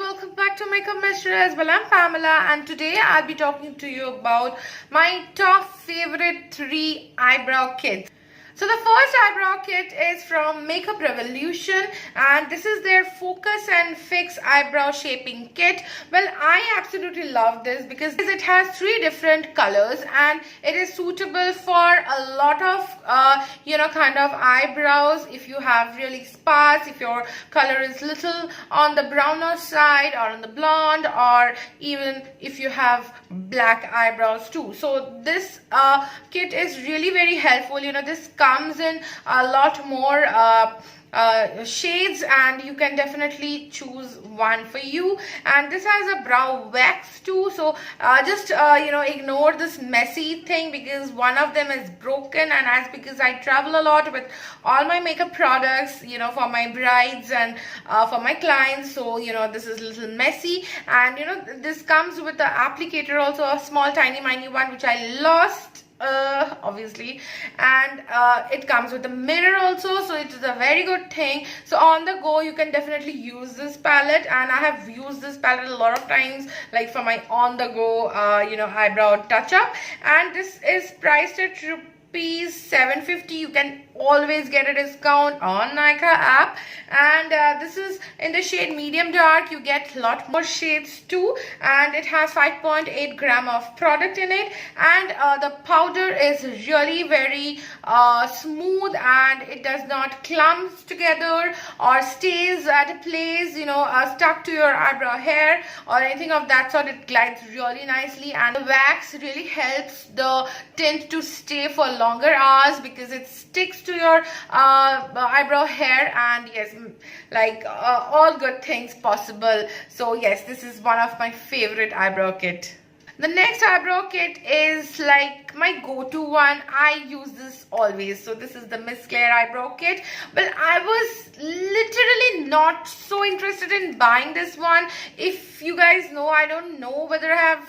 welcome back to Makeup Mistress. Well, I'm Pamela and today I'll be talking to you about my top favorite 3 eyebrow kits. So the first eyebrow kit is from Makeup Revolution and this is their Focus and Fix eyebrow shaping kit. Well, I absolutely love this because it has 3 different colors and it is suitable for a lot of kind of eyebrows. If you have really sparse, if your color is little on the browner side or on the blonde, or even if you have black eyebrows too. So this kit is really very helpful. This comes in a lot more shades and you can definitely choose one for you. And this has a brow wax too, so just ignore this messy thing because one of them is broken, and as because I travel a lot with all my makeup products, for my brides and for my clients, so this is a little messy. And this comes with the applicator also, a small tiny one which I lost obviously, and it comes with a mirror also, so it is a very good thing. So on the go you can definitely use this palette, and I have used this palette a lot of times, like for my on the go eyebrow touch up. And this is priced at rupees 750. You can always get a discount on Nykaa app, and this is in the shade medium dark. You get a lot more shades too, and it has 5.8 gram of product in it, and the powder is really very smooth and it does not clumps together or stays at a place stuck to your eyebrow hair or anything of that sort. It glides really nicely, and the wax really helps the tint to stay for longer hours because it sticks to your eyebrow hair. And yes, all good things possible. So yes, this is one of my favorite eyebrow kit. The next eyebrow kit is like my go-to one. I use this always. So this is the Miss Claire eyebrow kit. Well, I was literally not so interested in buying this one. If you guys know, I don't know whether I have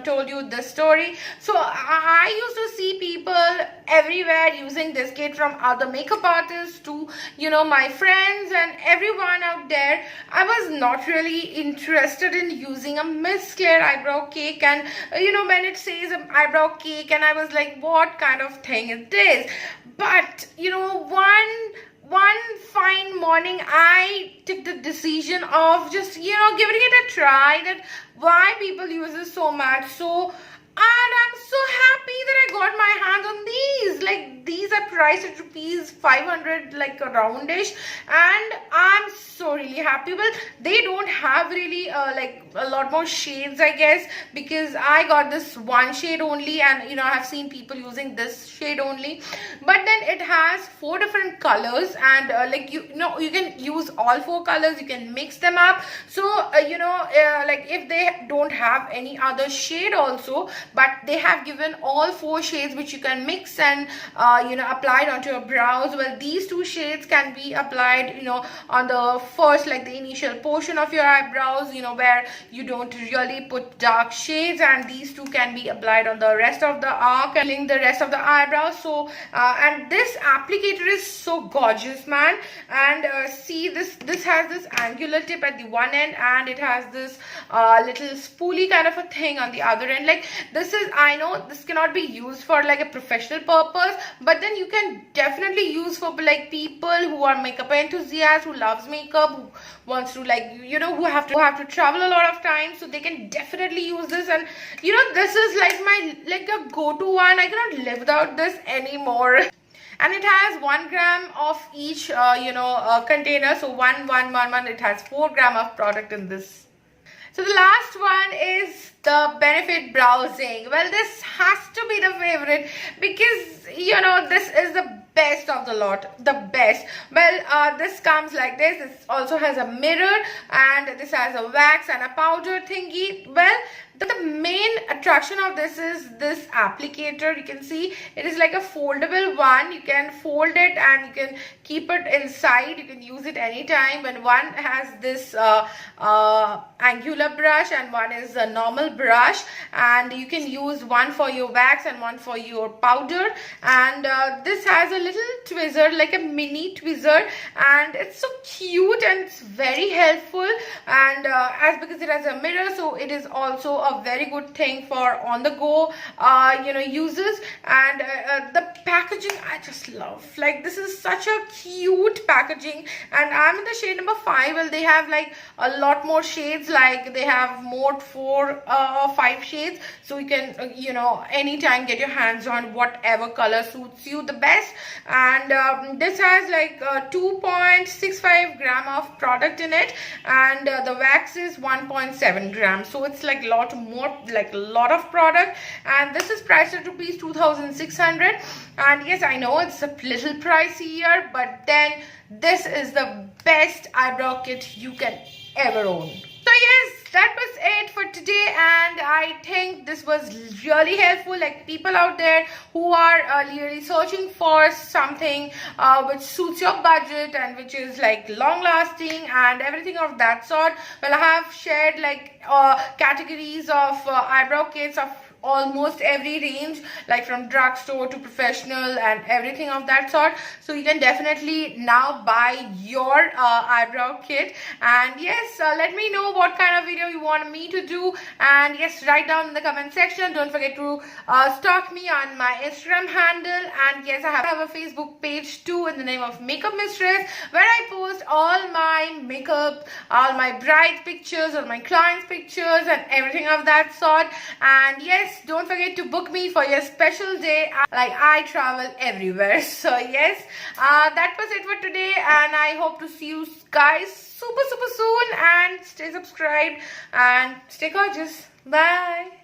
told you the story. So I used to see people everywhere using this kit, from other makeup artists to my friends and everyone out there. I was not really interested in using a Miss Claire eyebrow cake, and when it says eyebrow cake, and I was like, what kind of thing is this? But one fine morning I took the decision of just giving it a try, that why people use this so much. And I'm so happy that I got my hands on these. Like, these are priced at rupees 500, like roundish, and I'm so really happy. Well, they don't have really a lot more shades, I guess, because I got this one shade only, and I have seen people using this shade only. But then it has 4 different colors, and you can use all 4 colors. You can mix them up. So if they don't have any other shade also, but they have given all 4 shades which you can mix and applied onto your brows. Well, these 2 shades can be applied on the first, like the initial portion of your eyebrows, where you don't really put dark shades, and these 2 can be applied on the rest of the arc and link the rest of the eyebrows. So and this applicator is so gorgeous, man. And see, this has this angular tip at the one end, and it has this little spoolie kind of a thing on the other end. Like, this is, I know this cannot be used for like a professional purpose, but then you can definitely use for like people who are makeup enthusiasts, who loves makeup, who wants to who have to travel a lot of times. So they can definitely use this, and this is like my a go-to one. I cannot live without this anymore. And it has 1 gram of each container, so one, it has 4 gram of product in this. So the last one is the Benefit Browsing. Well, this has to be the favorite because this is the best of the lot, the best. Well, this comes like this. This also has a mirror, and this has a wax and a powder thingy. Well, the main attraction of this is this applicator. You can see it is like a foldable one. You can fold it and you can keep it inside. You can use it anytime. And one has this angular brush, and one is a normal brush, and you can use one for your wax and one for your powder. And this has a little tweezer, like a mini tweezer, and it's so cute and it's very helpful. And as because it has a mirror, so it is also a very good thing for on the go uses. And the packaging I just love. Like, this is such a cute packaging, and I'm in the shade number 5. Well, they have like a lot more shades, like they have more 4 or 5 shades, so you can anytime get your hands on whatever color suits you the best. And this has like 2.65 gram of product in it, and the wax is 1.7 grams, so it's like a lot more, like a lot of product. And this is priced at rupees 2,600. And yes, I know it's a little pricey here, but then this is the best eyebrow kit you can ever own. So yes, that was it for today, and I think this was really helpful. Like, people out there who are really searching for something which suits your budget and which is like long lasting and everything of that sort. Well, I have shared like categories of eyebrow kits of almost every range, like from drugstore to professional and everything of that sort. So you can definitely now buy your eyebrow kit. And yes, let me know what kind of video you want me to do, and yes, write down in the comment section. Don't forget to stalk me on my Instagram handle, and yes, I have a Facebook page too in the name of Makeup Mistress, where I post all my makeup, all my bride pictures, all my clients pictures and everything of that sort. And yes, don't forget to book me for your special day, like I travel everywhere. So yes, that was it for today, and I hope to see you guys super soon, and stay subscribed and stay gorgeous. Bye.